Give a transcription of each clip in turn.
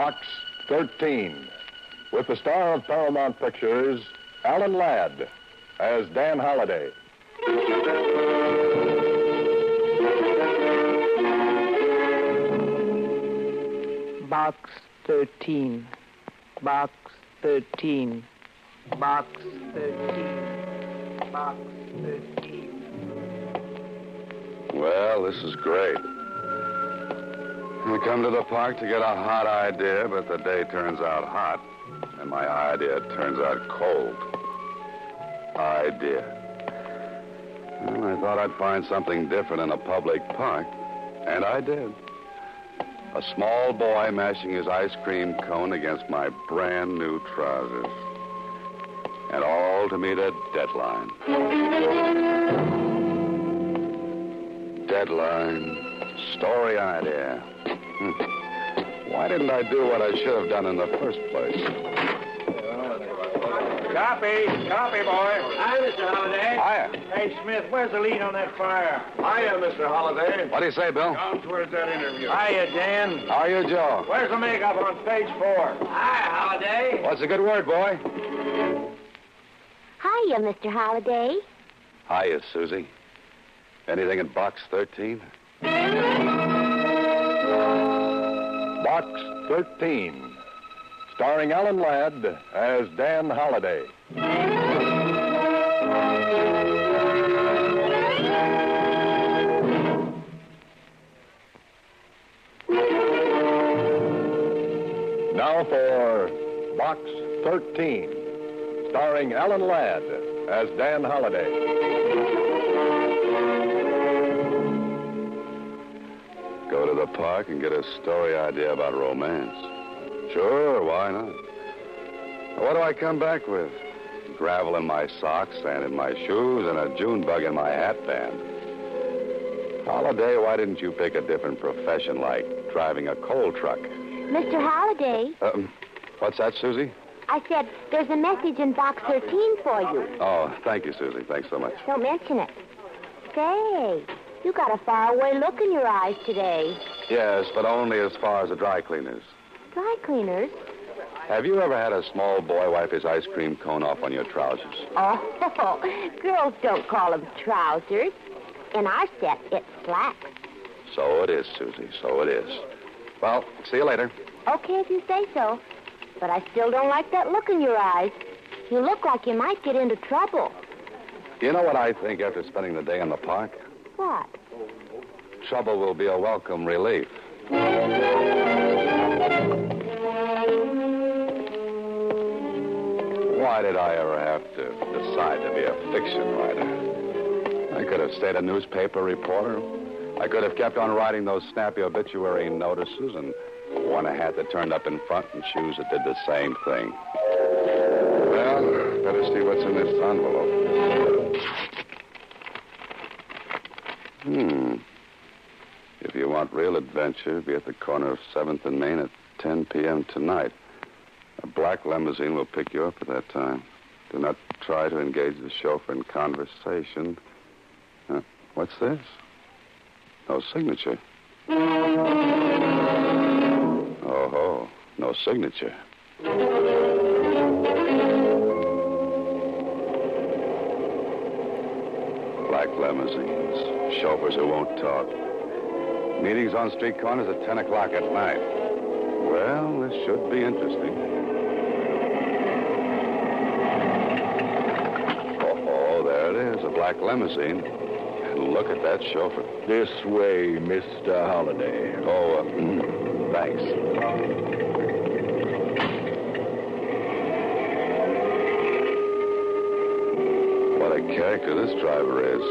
Box 13, with the star of Paramount Pictures, Alan Ladd, as Dan Holliday. Box 13. Box 13. Box 13. Box 13. Well, this is great. I come to the park to get a hot idea, but the day turns out hot, and my idea turns out cold. Idea. Well, I thought I'd find something different in a public park, and I did. A small boy mashing his ice cream cone against my brand new trousers. And all to meet a deadline. Deadline. Story idea. Why didn't I do what I should have done in the first place? Copy, boy. Hi, Mr. Holliday. Hiya. Hey, Smith, where's the lead on that fire? Hiya, Mr. Holliday. What do you say, Bill? Down towards that interview. Hiya, Dan. How are you, Joe? Where's the makeup on page 4? Hi, Holliday. What's a good word, boy? Hiya, Mr. Holliday. Hiya, Suzy. Anything in box 13? Box 13, starring Alan Ladd as Dan Holliday. Now for Box 13, starring Alan Ladd as Dan Holliday. Go to the park and get a story idea about romance. Sure, why not? What do I come back with? Gravel in my socks, sand in my shoes, and a June bug in my hat band. Holliday, why didn't you pick a different profession like driving a coal truck? Mr. Holliday. What's that, Suzy? I said there's a message in box 13 for you. Oh, thank you, Suzy. Thanks so much. Don't mention it. Say, you got a faraway look in your eyes today. Yes, but only as far as the dry cleaners. Dry cleaners? Have you ever had a small boy wipe his ice cream cone off on your trousers? Oh, girls don't call them trousers. In our set, it's slacks. So it is, Suzy. So it is. Well, see you later. Okay, if you say so. But I still don't like that look in your eyes. You look like you might get into trouble. You know what I think after spending the day in the park? What? Trouble will be a welcome relief. Why did I ever have to decide to be a fiction writer? I could have stayed a newspaper reporter. I could have kept on writing those snappy obituary notices and worn a hat that turned up in front and shoes that did the same thing. Well, better see what's in this envelope. If you want real adventure, be at the corner of 7th and Main at 10 p.m. tonight. A black limousine will pick you up at that time. Do not try to engage the chauffeur in conversation. What's this? No signature. Oh, no signature. Black limousines, chauffeurs who won't talk. Meetings on street corners at 10 o'clock at night. Well, this should be interesting. Oh, there it is, a black limousine. And look at that chauffeur. This way, Mr. Holliday. Oh, thanks. What a character this driver is.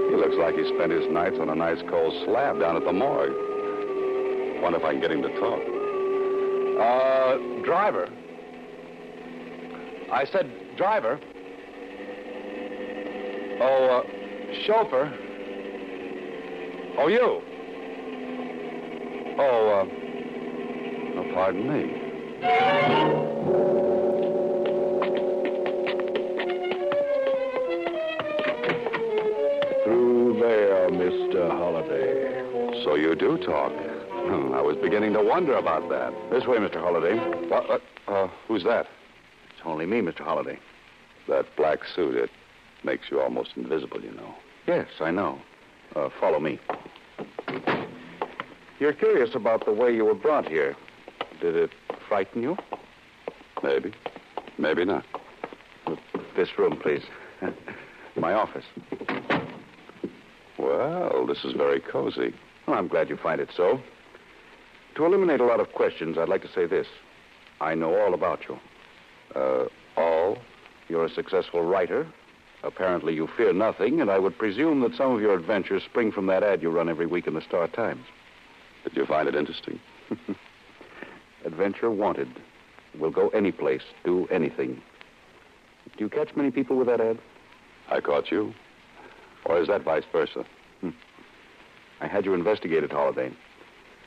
He looks like he spent his nights on a nice cold slab down at the morgue. Wonder if I can get him to talk. Driver. I said driver. Oh, chauffeur. Oh, you. Oh, pardon me. Through there, Mr. Holliday. So you do talk. I was beginning to wonder about that. This way, Mr. Holliday. Who's that? It's only me, Mr. Holliday. That black suit, it makes you almost invisible, you know. Yes, I know. Follow me. You're curious about the way you were brought here. Did it frighten you? Maybe. Maybe not. This room, please. My office. Well, this is very cozy. Well, I'm glad you find it so. To eliminate a lot of questions, I'd like to say this. I know all about you. All? You're a successful writer. Apparently you fear nothing, and I would presume that some of your adventures spring from that ad you run every week in the Star-Times. Did you find it interesting? Adventure wanted. Will go any place, do anything. Do you catch many people with that ad? I caught you. Or is that vice versa? I had you investigated, Holliday.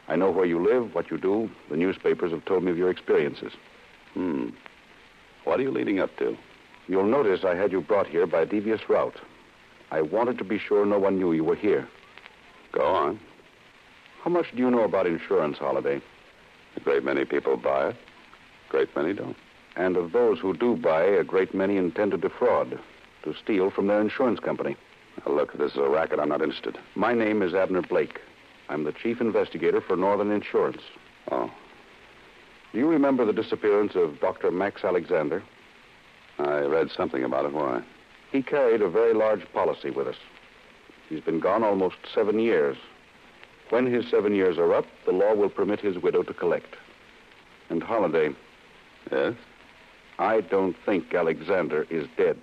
I know where you live, what you do. The newspapers have told me of your experiences. What are you leading up to? You'll notice I had you brought here by a devious route. I wanted to be sure no one knew you were here. Go on. How much do you know about insurance, Holliday? A great many people buy it. A great many don't. And of those who do buy, a great many intend to defraud, to steal from their insurance company. Now, look, this is a racket. I'm not interested. My name is Abner Blake. I'm the chief investigator for Northern Insurance. Oh. Do you remember the disappearance of Dr. Max Alexander? I read something about it. Why? He carried a very large policy with us. He's been gone almost 7 years. When his 7 years are up, the law will permit his widow to collect. And Holliday. Yes? I don't think Alexander is dead.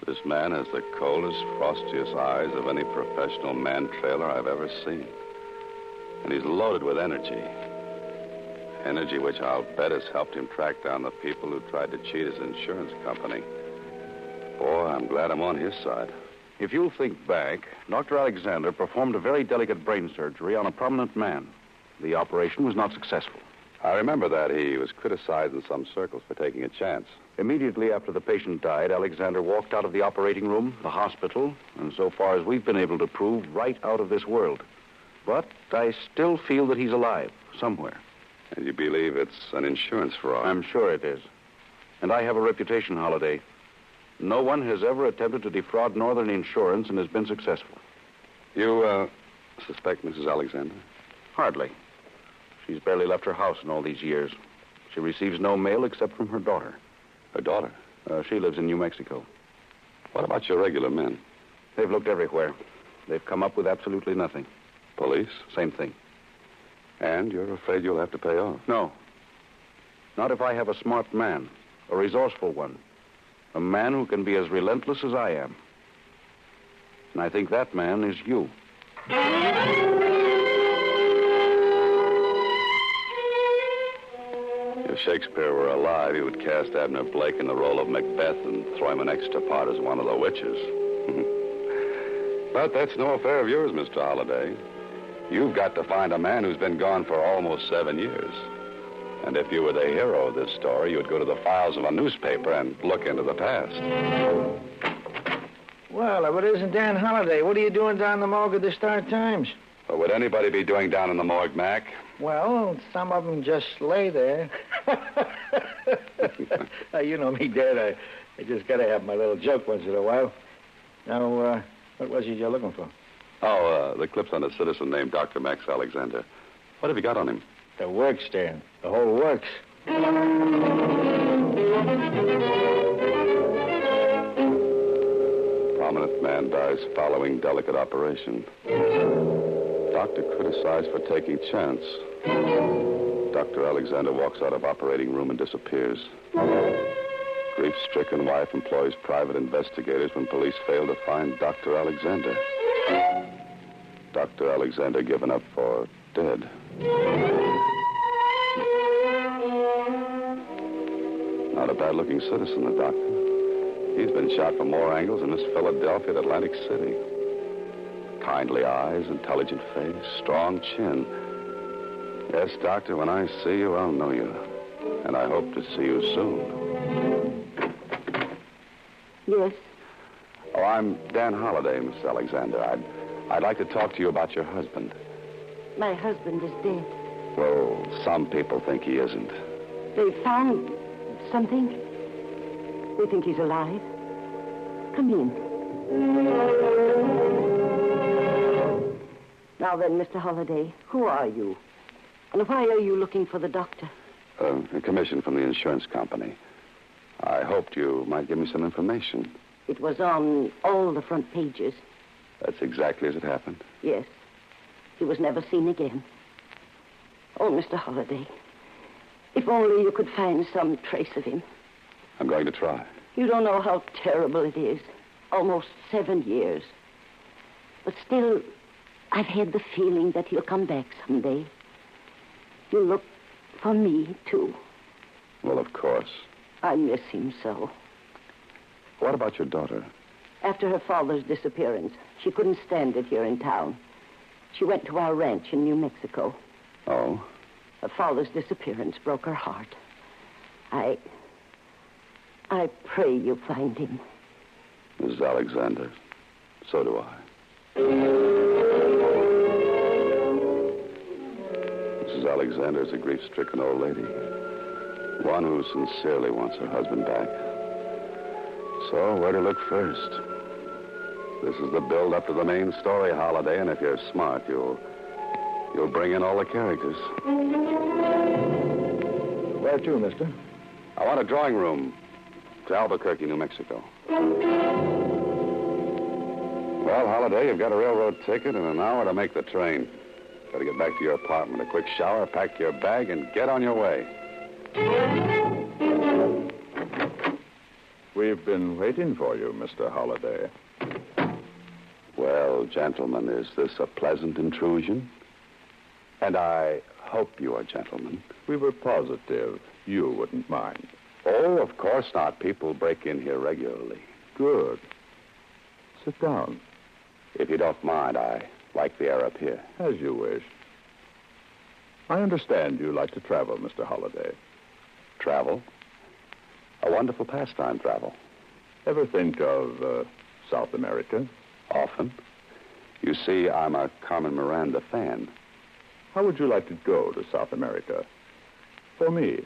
This man has the coldest, frostiest eyes of any professional man-trailer I've ever seen. And he's loaded with energy. Energy which I'll bet has helped him track down the people who tried to cheat his insurance company. Boy, I'm glad I'm on his side. If you'll think back, Dr. Alexander performed a very delicate brain surgery on a prominent man. The operation was not successful. I remember that. He was criticized in some circles for taking a chance. Immediately after the patient died, Alexander walked out of the operating room, the hospital, and so far as we've been able to prove, right out of this world. But I still feel that he's alive, somewhere. And you believe it's an insurance fraud? I'm sure it is. And I have a reputation, Holliday. No one has ever attempted to defraud Northern Insurance and has been successful. You, suspect Mrs. Alexander? Hardly. She's barely left her house in all these years. She receives no mail except from her daughter. Her daughter? She lives in New Mexico. What about your regular men? They've looked everywhere. They've come up with absolutely nothing. Police? Same thing. And you're afraid you'll have to pay off? No. Not if I have a smart man, a resourceful one. A man who can be as relentless as I am. And I think that man is you. If Shakespeare were alive, he would cast Abner Blake in the role of Macbeth and throw him an extra part as one of the witches. But that's no affair of yours, Mr. Holliday. You've got to find a man who's been gone for almost 7 years. And if you were the hero of this story, you'd go to the files of a newspaper and look into the past. Well, if it isn't Dan Holliday, what are you doing down in the morgue of the Star-Times? What would anybody be doing down in the morgue, Mac? Well, some of them just lay there. You know me, Dad. I just got to have my little joke once in a while. Now, what was it you're looking for? Oh, the clips on a citizen named Dr. Max Alexander. What have you got on him? The works, Dan. The whole works. Prominent man dies following delicate operation. Doctor criticized for taking chance. Dr. Alexander walks out of operating room and disappears. Grief-stricken wife employs private investigators when police fail to find Dr. Alexander. Dr. Alexander given up for dead. Not a bad-looking citizen, the doctor. He's been shot from more angles than Miss Philadelphia at Atlantic City. Kindly eyes, intelligent face, strong chin. Yes, Doctor, when I see you, I'll know you. And I hope to see you soon. Yes. Oh, Oh, I'm Dan Holliday, Miss Alexander. I'd like to talk to you about your husband. My husband is dead. Well, some people think he isn't. They found something. They think he's alive. Come in. Now then, Mr. Holliday, who are you? And why are you looking for the doctor? A commission from the insurance company. I hoped you might give me some information. It was on all the front pages. That's exactly as it happened? Yes. He was never seen again. Oh, Mr. Holliday, if only you could find some trace of him. I'm going to try. You don't know how terrible it is. Almost 7 years. But still, I've had the feeling that he'll come back someday. He'll look for me, too. Well, of course. I miss him so. What about your daughter? After her father's disappearance, she couldn't stand it here in town. She went to our ranch in New Mexico. Oh? Her father's disappearance broke her heart. I pray you find him. Mrs. Alexander, so do I. Mrs. Alexander is a grief-stricken old lady. One who sincerely wants her husband back. So, where to look first? This is the build-up to the main story, Holiday, and if you're smart, you'll bring in all the characters. Where to, mister? I want a drawing room to Albuquerque, New Mexico. Well, Holiday, you've got a railroad ticket and an hour to make the train. Got to get back to your apartment, a quick shower, pack your bag, and get on your way. We've been waiting for you, Mr. Holliday. Well, gentlemen, is this a pleasant intrusion? And I hope you are gentlemen. We were positive you wouldn't mind. Oh, of course not. People break in here regularly. Good. Sit down. If you don't mind, I like the air up here. As you wish. I understand you like to travel, Mr. Holliday. Travel? A wonderful pastime, travel. Ever think of South America? Often. You see, I'm a Carmen Miranda fan. How would you like to go to South America? For me,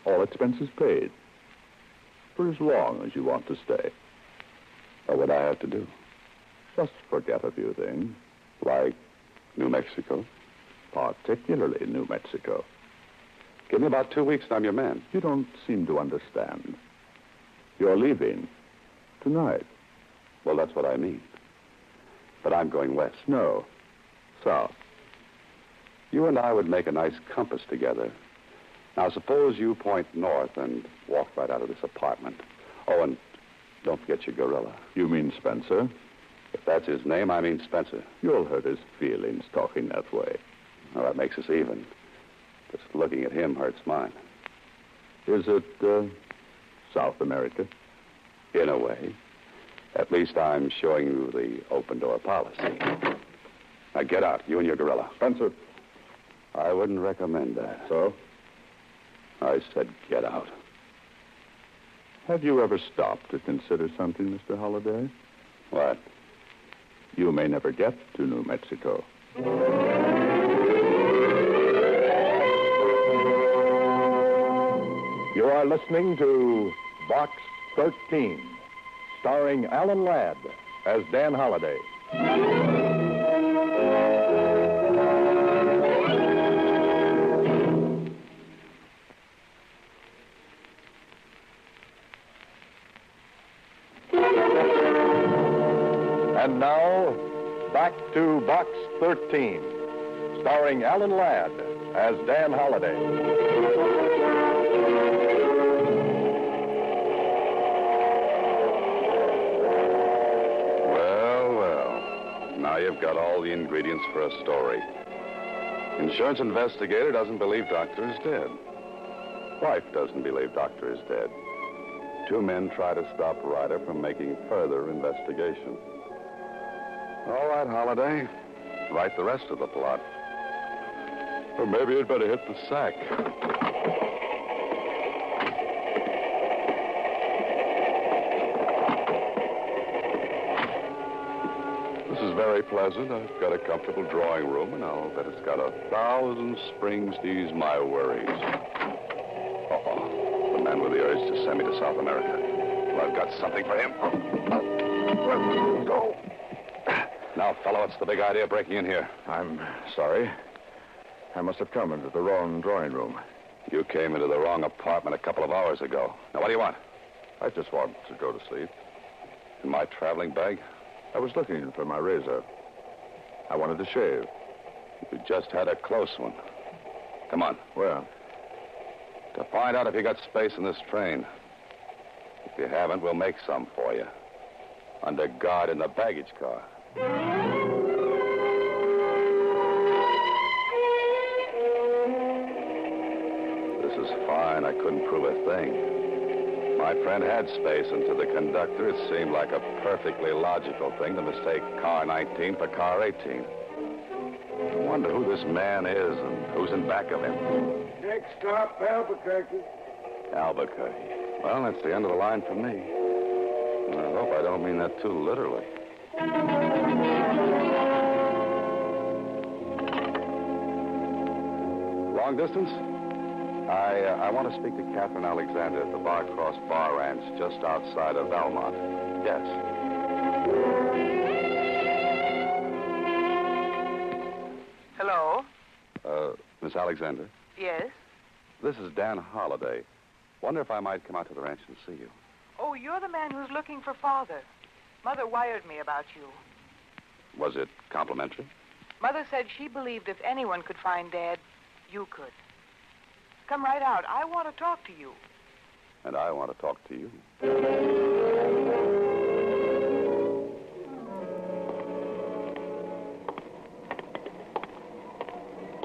all expenses paid. For as long as you want to stay. What would I have to do? Just forget a few things. Like New Mexico? Particularly New Mexico. Give me about 2 weeks and I'm your man. You don't seem to understand. You're leaving tonight. Well, that's what I mean. But I'm going west. No, south. You and I would make a nice compass together. Now, suppose you point north and walk right out of this apartment. Oh, and don't forget your gorilla. You mean Spencer? If that's his name, I mean Spencer. You'll hurt his feelings talking that way. Well, that makes us even. Just looking at him hurts mine. Is it South America? In a way. At least I'm showing you the open-door policy. Now, get out, you and your gorilla. Spencer. I wouldn't recommend that. So? I said get out. Have you ever stopped to consider something, Mr. Holliday? What? You may never get to New Mexico. You are listening to Box 13, starring Alan Ladd as Dan Holliday. And now, back to Box 13, starring Alan Ladd as Dan Holliday. Now you've got all the ingredients for a story. Insurance investigator doesn't believe doctor is dead. Wife doesn't believe doctor is dead. 2 men try to stop writer from making further investigation. All right, Holliday. Write the rest of the plot. Or maybe you'd better hit the sack. is very pleasant. I've got a comfortable drawing room, and I'll bet it's got 1,000 springs to ease my worries. Uh-oh. The man with the urge to send me to South America. Well, I've got something for him. Go. Now, fellow, what's the big idea of breaking in here? I'm sorry. I must have come into the wrong drawing room. You came into the wrong apartment a couple of hours ago. Now, what do you want? I just want to go to sleep. In my traveling bag? I was looking for my razor. I wanted to shave. You just had a close one. Come on. Where? To find out if you got space in this train. If you haven't, we'll make some for you. Under guard in the baggage car. This is fine. I couldn't prove a thing. My friend had space, and to the conductor, it seemed like a perfectly logical thing to mistake car 19 for car 18. I wonder who this man is and who's in back of him. Next stop, Albuquerque. Albuquerque. Well, that's the end of the line for me. And I hope I don't mean that too literally. Long distance? I want to speak to Catherine Alexander at the Bar Cross Bar Ranch just outside of Valmont. Yes. Hello? Miss Alexander? Yes? This is Dan Holliday. Wonder if I might come out to the ranch and see you. Oh, you're the man who's looking for Father. Mother wired me about you. Was it complimentary? Mother said she believed if anyone could find Dad, you could. Come right out. I want to talk to you. And I want to talk to you.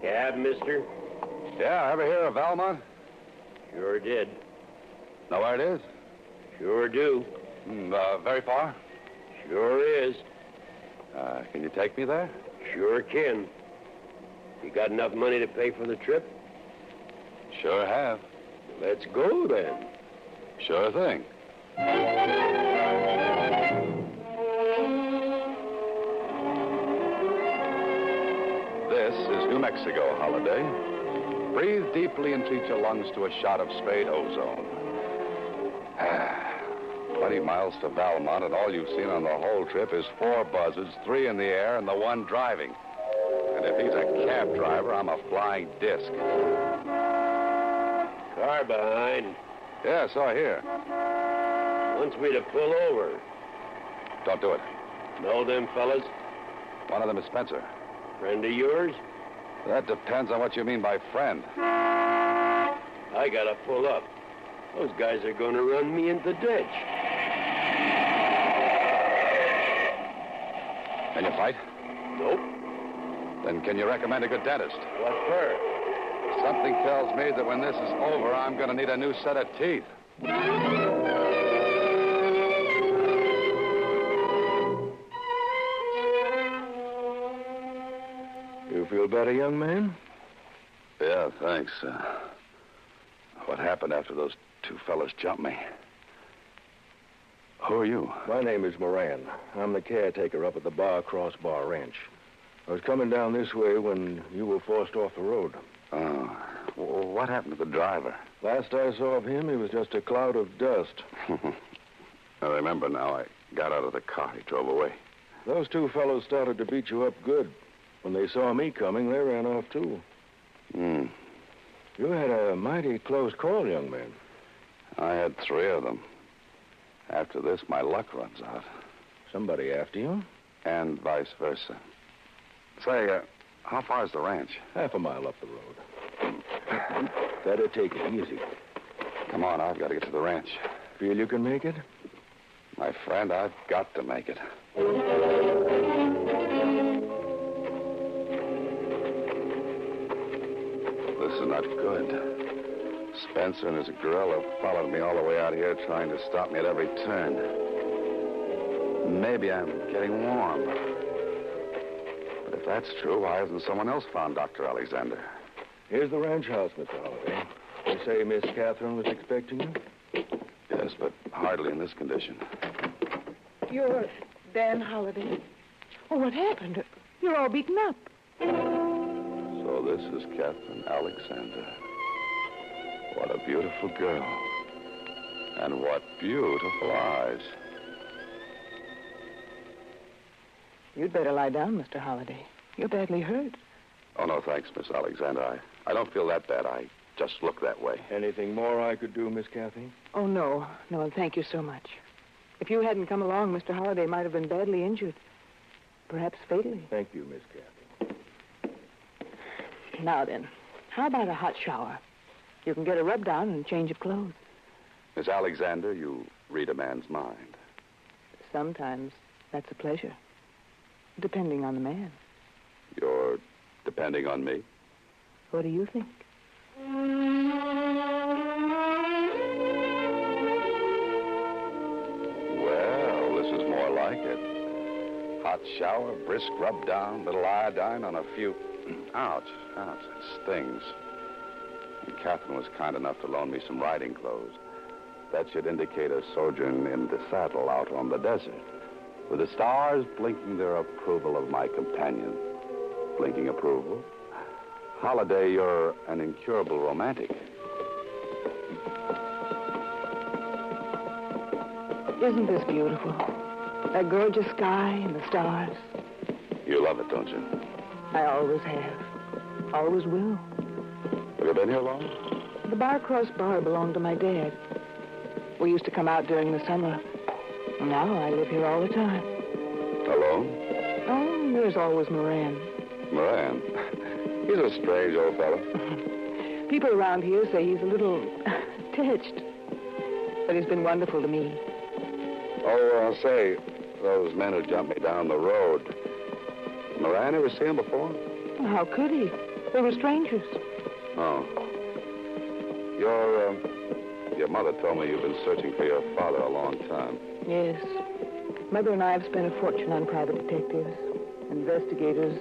Cab, mister? Yeah, ever hear of Valmont? Sure did. Know where it is? Sure do. Very far? Sure is. Can you take me there? Sure can. You got enough money to pay for the trip? Sure have. Let's go, then. Sure thing. This is New Mexico, Holiday. Breathe deeply and treat your lungs to a shot of straight ozone. 20 miles to Valmont, and all you've seen on the whole trip is 4 buzzards, 3 in the air, and the 1 driving. And if he's a cab driver, I'm a flying disc. Car behind. Yeah, so I hear. Wants me to pull over. Don't do it. Know them fellas? One of them is Spencer. Friend of yours? That depends on what you mean by friend. I gotta pull up. Those guys are gonna run me into the ditch. Can you fight? Nope. Then can you recommend a good dentist? What for? Something tells me that when this is over, I'm going to need a new set of teeth. You feel better, young man? Yeah, thanks. What happened after those 2 fellas jumped me? Who are you? My name is Moran. I'm the caretaker up at the Bar Cross Bar Ranch. I was coming down this way when you were forced off the road. Oh. Well, what happened to the driver? Last I saw of him, he was just a cloud of dust. I remember now. I got out of the car. He drove away. Those 2 fellows started to beat you up good. When they saw me coming, they ran off, too. You had a mighty close call, young man. I had 3 of them. After this, my luck runs out. Somebody after you? And vice versa. Say, how far is the ranch? Half a mile up the road. Better take it easy. Come on, I've got to get to the ranch. Feel you can make it? My friend, I've got to make it. This is not good. Spencer and his girl have followed me all the way out here, trying to stop me at every turn. Maybe I'm getting warm. But if that's true, why hasn't someone else found Dr. Alexander? Here's the ranch house, Mr. Holliday. You say Miss Catherine was expecting you? Yes, but hardly in this condition. You're Dan Holliday? Oh, what happened? You're all beaten up. So this is Catherine Alexander. What a beautiful girl. And what beautiful eyes. You'd better lie down, Mr. Holliday. You're badly hurt. Oh, no, thanks, Miss Alexander. I don't feel that bad. I just look that way. Anything more I could do, Miss Kathy? Oh, no. No, and thank you so much. If you hadn't come along, Mr. Holliday might have been badly injured. Perhaps fatally. Thank you, Miss Kathy. Now then, how about a hot shower? You can get a rub down and change of clothes. Miss Alexander, you read a man's mind. Sometimes that's a pleasure. Depending on the man. You're depending on me? What do you think? Well, this is more like it. Hot shower, brisk rub down, little iodine on a few... Ouch, ouch, it stings. And Catherine was kind enough to loan me some riding clothes. That should indicate a sojourn in the saddle out on the desert, with the stars blinking their approval of my companion. Blinking approval? Holliday, you're an incurable romantic. Isn't this beautiful? That gorgeous sky and the stars. You love it, don't you? I always have. Always will. Have you been here long? The Bar-Cross Bar belonged to my dad. We used to come out during the summer. Now I live here all the time. Alone? Oh, there's always Moran. Moran? He's a strange old fellow. People around here say he's a little touched. But he's been wonderful to me. Oh, say, those men who jumped me down the road. Moran, ever see him before? Well, how could he? They were strangers. Oh. Your mother told me you've been searching for your father a long time. Yes. Mother and I have spent a fortune on private detectives, investigators,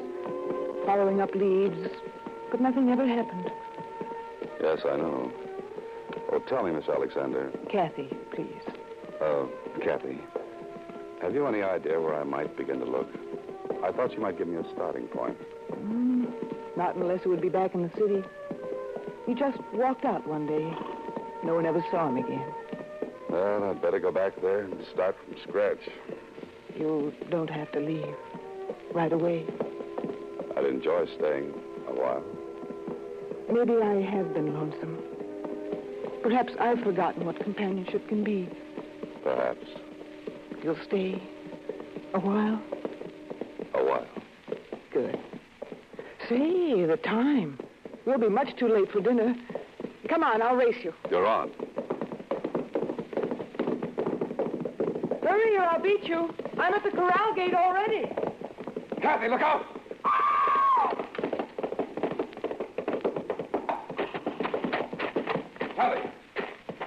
following up leads, but nothing ever happened. Yes, I know. Oh, tell me, Miss Alexander. Kathy, please. Kathy, have you any idea where I might begin to look? I thought you might give me a starting point. Not unless it would be back in the city. He just walked out one day. No one ever saw him again. Well, I'd better go back there and start from scratch. You don't have to leave. Right away. I'd enjoy staying a while. Maybe I have been lonesome. Perhaps I've forgotten what companionship can be. Perhaps. You'll stay a while? A while. Good. Say, the time. We'll be much too late for dinner. Come on, I'll race you. You're on. Hurry or I'll beat you. I'm at the corral gate already. Kathy, look out!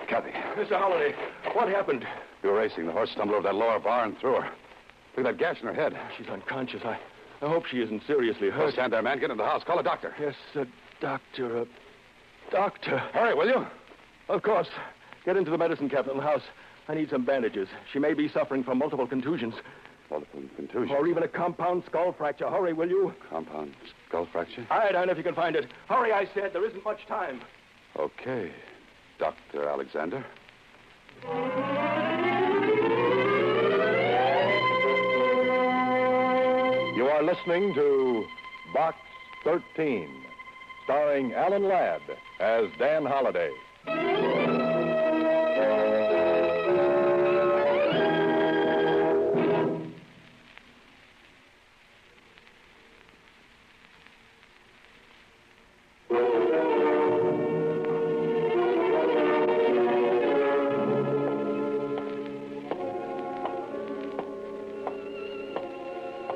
Kathy. Mr. Holliday, what happened? You were racing. The horse stumbled over that lower bar and threw her. Look at that gash in her head. She's unconscious. I hope she isn't seriously hurt. Well, stand there, man. Get into the house. Call a doctor. Yes, doctor. Doctor. Hurry, will you? Of course. Get into the medicine cabinet in the house. I need some bandages. She may be suffering from multiple contusions. Multiple contusions? Or even a compound skull fracture. Hurry, will you? Compound skull fracture? All right, I know if you can find it. Hurry, I said. There isn't much time. Okay. Dr. Alexander. You are listening to Box 13, starring Alan Ladd as Dan Holliday.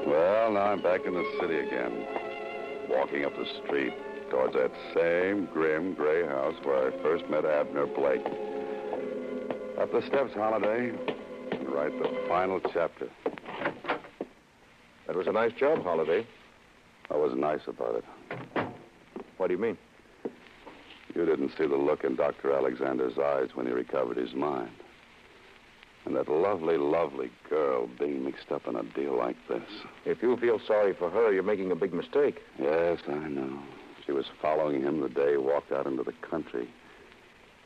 Well, now I'm back in the city again, walking up the street towards that same grim gray house where I first met Abner Blake. Up the steps, Holliday, and write the final chapter. That was a nice job, Holliday. I was nice about it. What do you mean? You didn't see the look in Dr. Alexander's eyes when he recovered his mind. And that lovely, lovely girl being mixed up in a deal like this. If you feel sorry for her, you're making a big mistake. Yes, I know. She was following him the day he walked out into the country.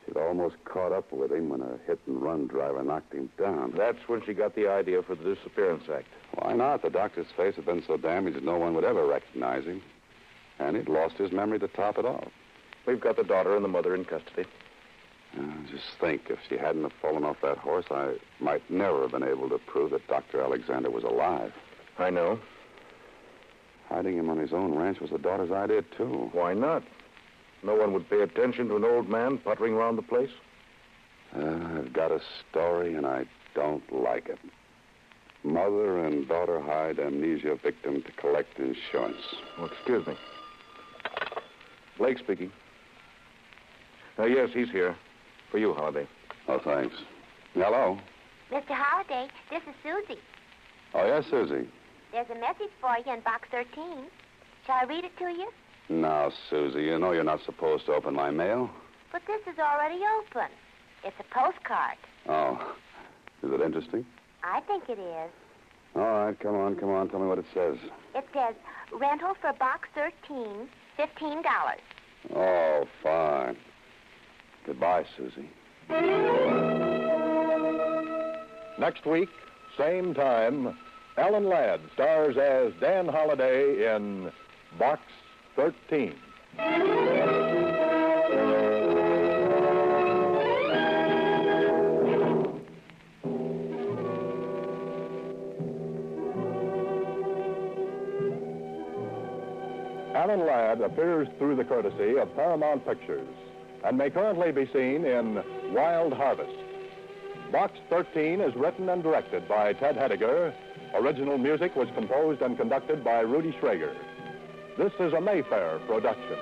She'd almost caught up with him when a hit-and-run driver knocked him down. That's when she got the idea for the Disappearance Act. Why not? The doctor's face had been so damaged that no one would ever recognize him. And he'd lost his memory to top it off. We've got the daughter and the mother in custody. Just think, if she hadn't have fallen off that horse, I might never have been able to prove that Dr. Alexander was alive. I know. Hiding him on his own ranch was the daughter's idea, too. Why not? No one would pay attention to an old man puttering around the place. I've got a story, and I don't like it. Mother and daughter hide amnesia victim to collect insurance. Oh, excuse me. Blake speaking. Yes, he's here. For you, Holiday. Oh, thanks. Hello. Mr. Holliday, this is Suzy. Oh, yes, Suzy. There's a message for you in box 13. Shall I read it to you? Now, Suzy, you know you're not supposed to open my mail. But this is already open. It's a postcard. Oh. Is it interesting? I think it is. All right, come on. Tell me what it says. It says, rental for box 13, $15. Oh, fine. Goodbye, Suzy. Next week, same time, Alan Ladd stars as Dan Holliday in Box 13. Alan Ladd appears through the courtesy of Paramount Pictures and may currently be seen in Wild Harvest. Box 13 is written and directed by Ted Hediger. Original music was composed and conducted by Rudy Schrager. This is a Mayfair production.